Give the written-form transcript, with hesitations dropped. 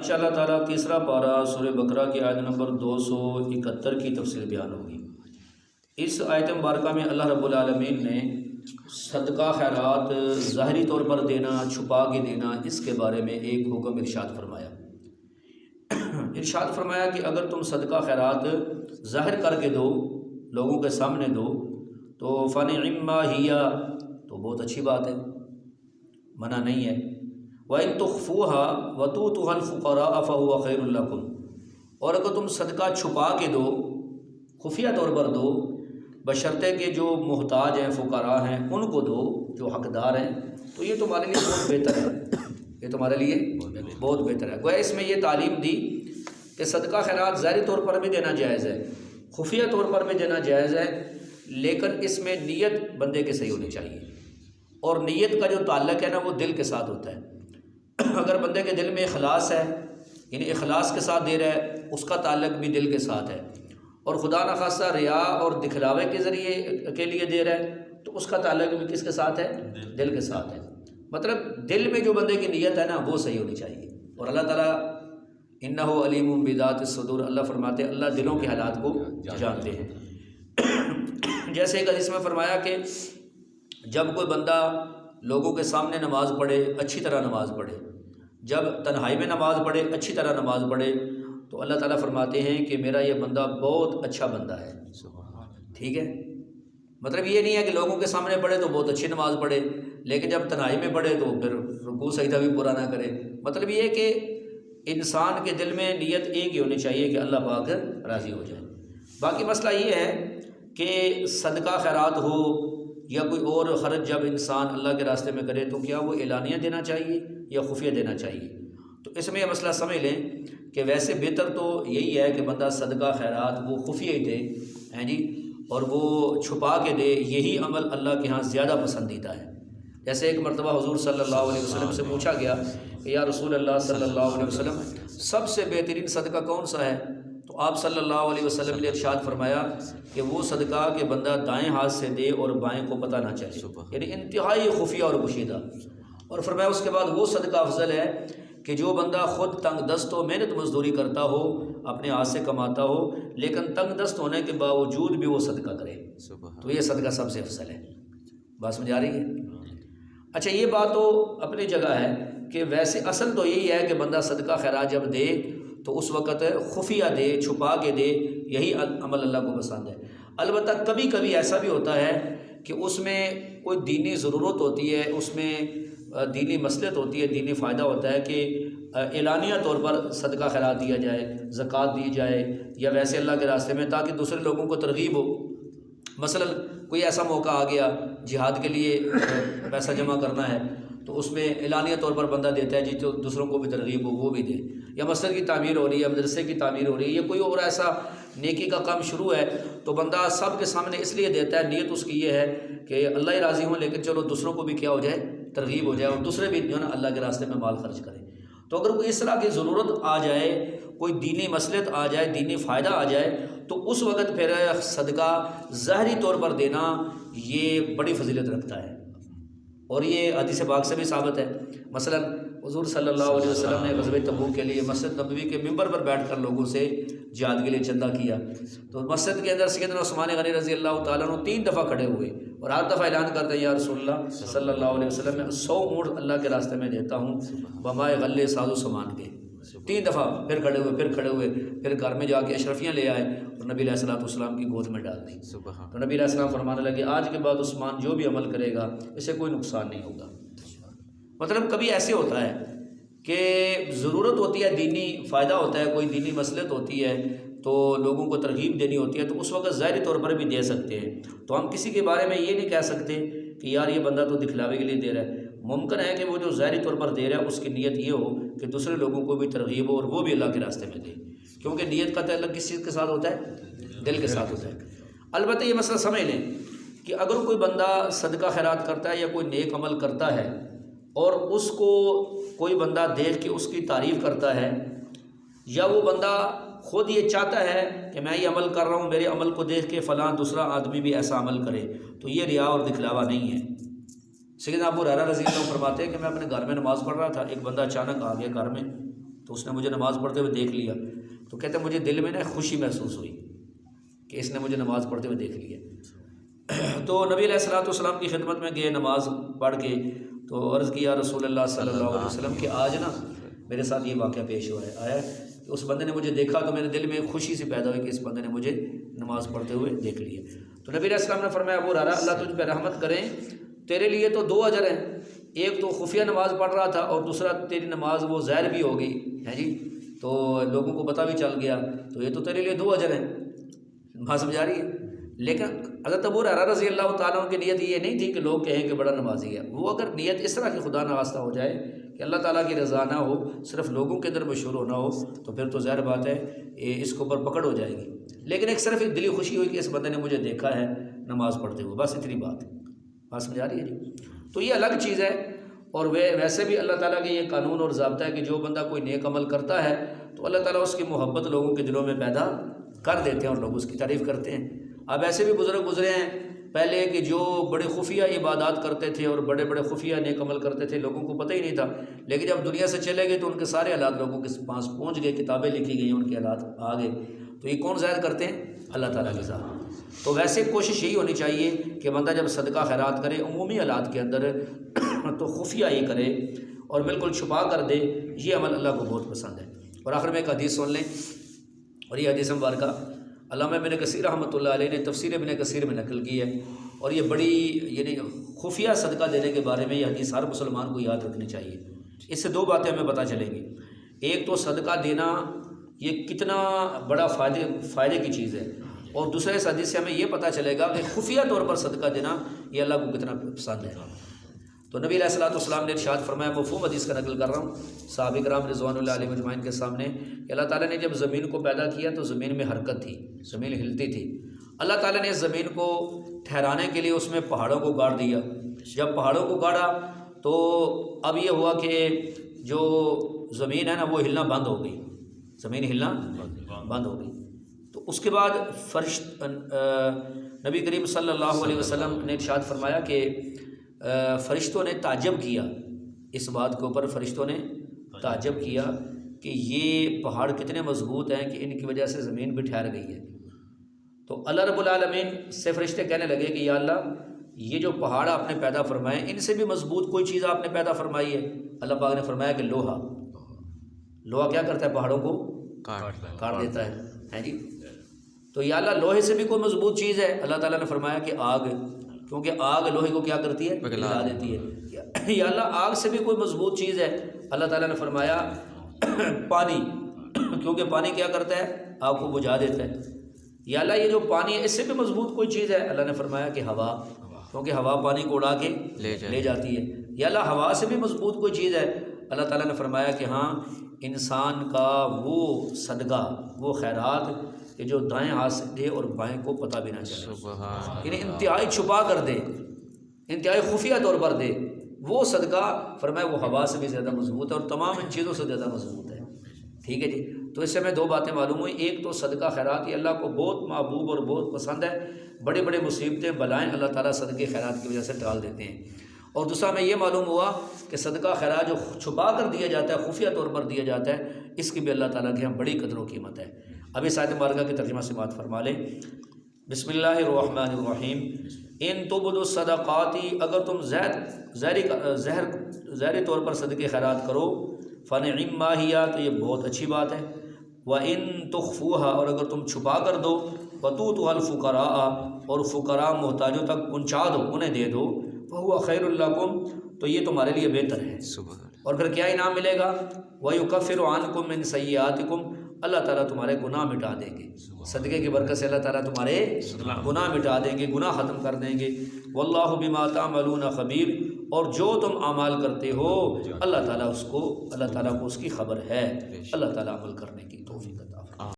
انشاءاللہ تعالیٰ تیسرا پارہ سورہ بقرہ کی آیت نمبر 271 کی تفسیر بیان ہوگی۔ اس آیت مبارکہ میں اللہ رب العالمین نے صدقہ خیرات ظاہری طور پر دینا، چھپا کے دینا، اس کے بارے میں ایک حکم ارشاد فرمایا۔ ارشاد فرمایا کہ اگر تم صدقہ خیرات ظاہر کر کے دو، لوگوں کے سامنے دو، تو فنعم ہی، تو بہت اچھی بات ہے، منع نہیں ہے۔ وَإِن تُخْفُوهَا وَتُؤْتُوهَا الْفُقَرَاءَ فَهُوَ خَيْرٌ لَكُمْ، اور اگر تم صدقہ چھپا کے دو، خفیہ طور پر دو، بشرطے کہ جو محتاج ہیں، فقراء ہیں، ان کو دو جو حقدار ہیں، تو یہ تمہارے لیے بہت بہتر ہے، یہ تمہارے لیے بہت بہتر ہے۔ گویا اس میں یہ تعلیم دی کہ صدقہ خیرات ظاہری طور پر بھی دینا جائز ہے، خفیہ طور پر بھی دینا جائز ہے، لیکن اس میں نیت بندے کے صحیح ہونی چاہیے، اور نیت کا جو تعلق ہے نا وہ دل کے ساتھ ہوتا ہے۔ اگر بندے کے دل میں اخلاص ہے، یعنی اخلاص کے ساتھ دے رہا ہے، اس کا تعلق بھی دل کے ساتھ ہے، اور خدا نخواستہ ریا اور دکھلاوے کے ذریعے کے لیے دے رہا ہے تو اس کا تعلق بھی کس کے ساتھ ہے؟ دل کے ساتھ ہے۔ مطلب دل میں جو بندے کی نیت ہے نا وہ صحیح ہونی چاہیے، اور اللہ تعالیٰ انہ علیم بذات الصدور، اللہ فرماتے ہیں اللہ دلوں کے حالات کو جانتے ہیں۔ جیسے ایک حدیث میں فرمایا کہ جب کوئی بندہ لوگوں کے سامنے نماز پڑھے، اچھی طرح نماز پڑھے، جب تنہائی میں نماز پڑھے، اچھی طرح نماز پڑھے، تو اللہ تعالیٰ فرماتے ہیں کہ میرا یہ بندہ بہت اچھا بندہ ہے۔ ٹھیک ہے، مطلب یہ نہیں ہے کہ لوگوں کے سامنے پڑھے تو بہت اچھی نماز پڑھے، لیکن جب تنہائی میں پڑھے تو پھر رکوع سجدہ بھی پورا نہ کرے۔ مطلب یہ کہ انسان کے دل میں نیت ایک ہی ہونی چاہیے کہ اللہ پاک راضی ہو جائے۔ باقی مسئلہ یہ ہے کہ صدقہ خیرات ہو یا کوئی اور خرچ جب انسان اللہ کے راستے میں کرے تو کیا وہ اعلانیہ دینا چاہیے یا خفیہ دینا چاہیے؟ تو اس میں یہ مسئلہ سمجھ لیں کہ ویسے بہتر تو یہی ہے کہ بندہ صدقہ خیرات وہ خفیہ ہی دے، ہیں جی، اور وہ چھپا کے دے، یہی عمل اللہ کے ہاں زیادہ پسندیدہ ہے۔ جیسے ایک مرتبہ حضور صلی اللہ علیہ وسلم سے پوچھا گیا کہ یا رسول اللہ صلی اللہ علیہ وسلم سب سے بہترین صدقہ کون سا ہے؟ تو آپ صلی اللہ علیہ وسلم نے ارشاد فرمایا کہ وہ صدقہ کہ بندہ دائیں ہاتھ سے دے اور بائیں کو پتہ نہ چلے، یعنی انتہائی خفیہ اور پوشیدہ۔ اور فرمایا اس کے بعد وہ صدقہ افضل ہے کہ جو بندہ خود تنگ دست ہو، محنت مزدوری کرتا ہو، اپنے ہاتھ سے کماتا ہو، لیکن تنگ دست ہونے کے باوجود بھی وہ صدقہ کرے، تو یہ صدقہ سب سے افضل ہے۔ بات سمجھ آ رہی ہے؟ اچھا، یہ بات تو اپنی جگہ ہے کہ ویسے اصل تو یہی ہے کہ بندہ صدقہ خیرات جب دے تو اس وقت خفیہ دے، چھپا کے دے، یہی عمل اللہ کو پسند ہے۔ البتہ کبھی کبھی ایسا بھی ہوتا ہے کہ اس میں کوئی دینی ضرورت ہوتی ہے، اس میں دینی مصلحت ہوتی ہے، دینی فائدہ ہوتا ہے کہ اعلانیہ طور پر صدقہ خیرات دیا جائے، زکوٰۃ دی جائے، یا ویسے اللہ کے راستے میں، تاکہ دوسرے لوگوں کو ترغیب ہو۔ مثلا کوئی ایسا موقع آ گیا جہاد کے لیے پیسہ جمع کرنا ہے، تو اس میں اعلانیہ طور پر بندہ دیتا ہے جی، تو دوسروں کو بھی ترغیب ہو وہ بھی دے، یا مسجد کی تعمیر ہو رہی ہے، مدرسے کی تعمیر ہو رہی ہے، یا کوئی اور ایسا نیکی کا کام شروع ہے، تو بندہ سب کے سامنے اس لیے دیتا ہے، نیت اس کی یہ ہے کہ اللہ ہی راضی ہوں، لیکن چلو دوسروں کو بھی کیا ہو جائے، ترغیب ہو جائے، اور دوسرے بھی جو ہے نا اللہ کے راستے میں مال خرچ کریں۔ تو اگر کوئی اس طرح کی ضرورت آ جائے، کوئی دینی مصلحت آ جائے، دینی فائدہ آ جائے، تو اس وقت پھر صدقہ ظاہری طور پر دینا یہ بڑی فضیلت رکھتا ہے، اور یہ حدیث پاک سے بھی ثابت ہے۔ مثلا حضور صلی اللہ علیہ وسلم نے غزوہ تبوک کے لیے مسجد نبوی کے ممبر پر بیٹھ کر لوگوں سے جہاد کے لیے چندہ کیا، تو مسجد کے اندر سیدنا عثمان غنی رضی اللہ تعالیٰ عنہ 3 دفعہ کھڑے ہوئے، اور 8 دفعہ اعلان کرتے ہیں یا رسول اللہ صلی اللہ علیہ وسلم میں 100 اونٹ اللہ کے راستے میں دیتا ہوں، بمائے غلے ساز و سامان کے۔ 3 دفعہ پھر کھڑے ہوئے، پھر کھڑے ہوئے، پھر گھر میں جا کے اشرفیاں لے آئے اور نبی علیہ السلام کی گود میں ڈال دی۔ تو نبی علیہ السلام فرمانے لگے آج کے بعد عثمان جو بھی عمل کرے گا اسے کوئی نقصان نہیں ہوگا۔ مطلب کبھی ایسے ہوتا ہے کہ ضرورت ہوتی ہے، دینی فائدہ ہوتا ہے، کوئی دینی مصلحت ہوتی ہے، تو لوگوں کو ترغیب دینی ہوتی ہے، تو اس وقت ظاہری طور پر بھی دے سکتے ہیں۔ تو ہم کسی کے بارے میں یہ نہیں کہہ سکتے کہ یار یہ بندہ تو دکھلاوے کے لیے دے رہا ہے۔ ممکن ہے کہ وہ جو ظاہری طور پر دے رہا ہے اس کی نیت یہ ہو کہ دوسرے لوگوں کو بھی ترغیب ہو اور وہ بھی اللہ کے راستے میں دے، کیونکہ نیت کا تعلق کس چیز کے ساتھ ہوتا ہے؟ دل کے ساتھ ہوتا ہے۔ البتہ یہ مسئلہ سمجھ لیں کہ اگر کوئی بندہ صدقہ خیرات کرتا ہے یا کوئی نیک عمل کرتا ہے اور اس کو کوئی بندہ دیکھ کے اس کی تعریف کرتا ہے، یا وہ بندہ خود یہ چاہتا ہے کہ میں یہ عمل کر رہا ہوں، میرے عمل کو دیکھ کے فلاں دوسرا آدمی بھی ایسا عمل کرے، تو یہ ریا اور دکھلاوا نہیں ہے۔ سیدنا ابو ہریرہ رضی اللہ عنہ فرماتے ہیں کہ میں اپنے گھر میں نماز پڑھ رہا تھا، ایک بندہ اچانک آ گیا گھر میں، تو اس نے مجھے نماز پڑھتے ہوئے دیکھ لیا، تو کہتے ہیں مجھے دل میں نا خوشی محسوس ہوئی کہ اس نے مجھے نماز پڑھتے ہوئے دیکھ لیا۔ تو نبی علیہ الصلوۃ والسلام کی خدمت میں گئے نماز پڑھ کے، تو عرض کیا رسول اللہ صلی اللہ علیہ وسلم کہ آج نا میرے ساتھ یہ واقعہ پیش ہوا ہے، آیا کہ اس بندے نے مجھے دیکھا تو میرے دل میں خوشی سی پیدا ہوئی کہ اس بندے نے مجھے نماز پڑھتے ہوئے دیکھ لیا۔ تو نبی علیہ السلام نے فرمایا ابو ہریرہ اللہ تجھ پہ رحمت کریں، تیرے لیے تو 2 اجر ہیں، ایک تو خفیہ نماز پڑھ رہا تھا اور دوسرا تیری نماز وہ ظاہر بھی ہو گئی ہے جی، تو لوگوں کو پتہ بھی چل گیا، تو یہ تو تیرے لیے 2 اجر ہیں۔ بات سمجھ آ رہی ہے؟ لیکن حضرت ابو ہریرہ رضی اللہ تعالیٰ عنہ کی نیت یہ نہیں تھی کہ لوگ کہیں کہ بڑا نمازی ہے، وہ اگر نیت اس طرح کی خدا نخواستہ ہو جائے کہ اللہ تعالیٰ کی رضا نہ ہو، صرف لوگوں کے اندر مشہور ہونا ہو، تو پھر تو ظاہر بات ہے اس کے اوپر پکڑ ہو جائے گی۔ لیکن ایک صرف ایک دلی خوشی ہوئی کہ اس بندے نے مجھے دیکھا ہے نماز پڑھتے ہوئے، بس اتنی بات ہے۔ بات سمجھ آ رہی ہے جی؟ تو یہ الگ چیز ہے، اور ویسے بھی اللہ تعالیٰ کے یہ قانون اور ضابطہ ہے کہ جو بندہ کوئی نیک عمل کرتا ہے تو اللہ تعالیٰ اس کی محبت لوگوں کے دلوں میں پیدا کر دیتے ہیں اور لوگ اس کی تعریف کرتے ہیں۔ اب ایسے بھی بزرگ گزرے ہیں پہلے کہ جو بڑے خفیہ عبادات کرتے تھے اور بڑے بڑے خفیہ نیک عمل کرتے تھے، لوگوں کو پتہ ہی نہیں تھا، لیکن جب دنیا سے چلے گئے تو ان کے سارے حالات لوگوں کے پاس پہنچ گئے، کتابیں لکھی گئی، ان کے حالات آ گئے۔ تو یہ کون ظاہر کرتے ہیں؟ اللہ تعالیٰ کی ذات۔ تو ویسے کوشش یہی ہونی چاہیے کہ بندہ جب صدقہ خیرات کرے عمومی حالات کے اندر تو خفیہ یہ کرے اور بالکل چھپا کر دے، یہ عمل اللہ کو بہت پسند ہے۔ اور آخر میں ایک حدیث سن لیں، اور یہ حدیث مبارکہ علامہ ابن کثیر رحمۃ اللہ علیہ نے تفسیر ابن کثیر میں نقل کی ہے، اور یہ بڑی یعنی خفیہ صدقہ دینے کے بارے میں یہ حدیث ہر مسلمان کو یاد رکھنی چاہیے۔ اس سے 2 باتیں ہمیں پتہ چلیں گی، ایک تو صدقہ دینا یہ کتنا بڑا فائدے کی چیز ہے، اور دوسرے اس حدیث سے ہمیں یہ پتہ چلے گا کہ خفیہ طور پر صدقہ دینا یہ اللہ کو کتنا پسند ہے۔ تو نبی علیہ الصلوۃ والسلام نے ارشاد فرمایا، مفہوم حدیث کا نقل کر رہا ہوں صحابہ کرام رضوان اللہ علیہ مجمعین کے سامنے، کہ اللہ تعالیٰ نے جب زمین کو پیدا کیا تو زمین میں حرکت تھی، زمین ہلتی تھی۔ اللہ تعالیٰ نے اس زمین کو ٹھہرانے کے لیے اس میں پہاڑوں کو گاڑ دیا۔ جب پہاڑوں کو گاڑا تو اب یہ ہوا کہ جو زمین ہے نا وہ ہلنا بند ہو گئی، زمین ہلنا بند ہو گئی۔ تو اس کے بعد نبی کریم صلی اللہ علیہ وسلم نے ارشاد فرمایا کہ فرشتوں نے تعجب کیا اس بات کے اوپر، فرشتوں نے تعجب کیا کہ یہ پہاڑ کتنے مضبوط ہیں کہ ان کی وجہ سے زمین بھی ٹھہر گئی ہے۔ تو اللہ رب العالمین سے فرشتے کہنے لگے کہ یا اللہ یہ جو پہاڑ آپ نے پیدا فرمائے ان سے بھی مضبوط کوئی چیز آپ نے پیدا فرمائی ہے؟ اللہ پاک نے فرمایا کہ لوہا کیا کرتا ہے؟ پہاڑوں کو کاٹ دیتا ہے جی۔ تو یا اللہ لوہے سے بھی کوئی مضبوط چیز ہے؟ اللہ تعالیٰ نے فرمایا کہ آگ، کیونکہ آگ لوہے کو کیا کرتی ہے؟ پگھلا دیتی ہے۔ یا اللہ آگ سے بھی کوئی مضبوط چیز ہے؟ اللہ تعالیٰ نے فرمایا پانی، کیونکہ پانی کیا کرتا ہے؟ آگ کو بجھا دیتا ہے۔ یا اللہ یہ جو پانی ہے اس سے بھی مضبوط کوئی چیز ہے؟ اللہ نے فرمایا کہ ہوا، کیونکہ ہوا پانی کو اڑا کے لے جاتی ہے۔ یا اللہ ہوا سے بھی مضبوط کوئی چیز ہے؟ اللہ تعالیٰ نے فرمایا کہ ہاں انسان کا وہ صدقہ، وہ خیرات کہ جو دائیں ہاتھ سے دے اور بائیں کو پتہ بھی نہ چلے، یعنی انتہائی چھپا کر دے، انتہائی خفیہ طور پر دے، وہ صدقہ فرمایا وہ ہوا سے بھی زیادہ مضبوط ہے اور تمام ان چیزوں سے زیادہ مضبوط ہے۔ ٹھیک ہے جی۔ تو اس سے ہمیں 2 باتیں معلوم ہوئی، ایک تو صدقہ خیرات یہ اللہ کو بہت محبوب اور بہت پسند ہے، بڑے بڑے مصیبتیں بلائیں اللہ تعالیٰ صدقے خیرات کی وجہ سے ٹال دیتے ہیں۔ اور دوسرا ہمیں یہ معلوم ہوا کہ صدقہ خیرات جو چھپا کر دیا جاتا ہے، خفیہ طور پر دیا جاتا ہے، اس کی بھی اللہ تعالیٰ کے یہاں بڑی قدر و قیمت ہے۔ اب اس آیت مبارکہ کے ترجمہ سے بات فرما لیں۔ بسم اللہ الرحمن الرحیم۔ ان تبدوا الصدقات، اگر تم ظاہری طور پر صدقے خیرات کرو، فنعم ہی، تو یہ بہت اچھی بات ہے۔ وَإِن تُخْفُوهَا، اور اگر تم چھپا کر دو، وَتُؤْتُوهَا الْفُقَرَاءَ، اور فقراء محتاجوں تک پہنچا دو، انہیں دے دو، فَهُوَ خَيْرٌ لَكُمْ، تو یہ تمہارے لیے بہتر ہے۔ اور پھر کیا انعام ملے گا؟ وَيُكَفِّرُ عَنْكُم مِّن سَيِّئَاتِكُمْ، اللہ تعالیٰ تمہارے گناہ مٹا دیں گے، صدقے کی برکت سے اللہ تعالیٰ تمہارے گناہ مٹا دیں گے، گناہ ختم کر دیں گے۔ واللہ بما تعملون خبیر، اور جو تم اعمال کرتے ہو اللہ تعالیٰ کو اس کی خبر ہے۔ اللہ تعالیٰ عمل کرنے کی توفیق عطا فرمائے۔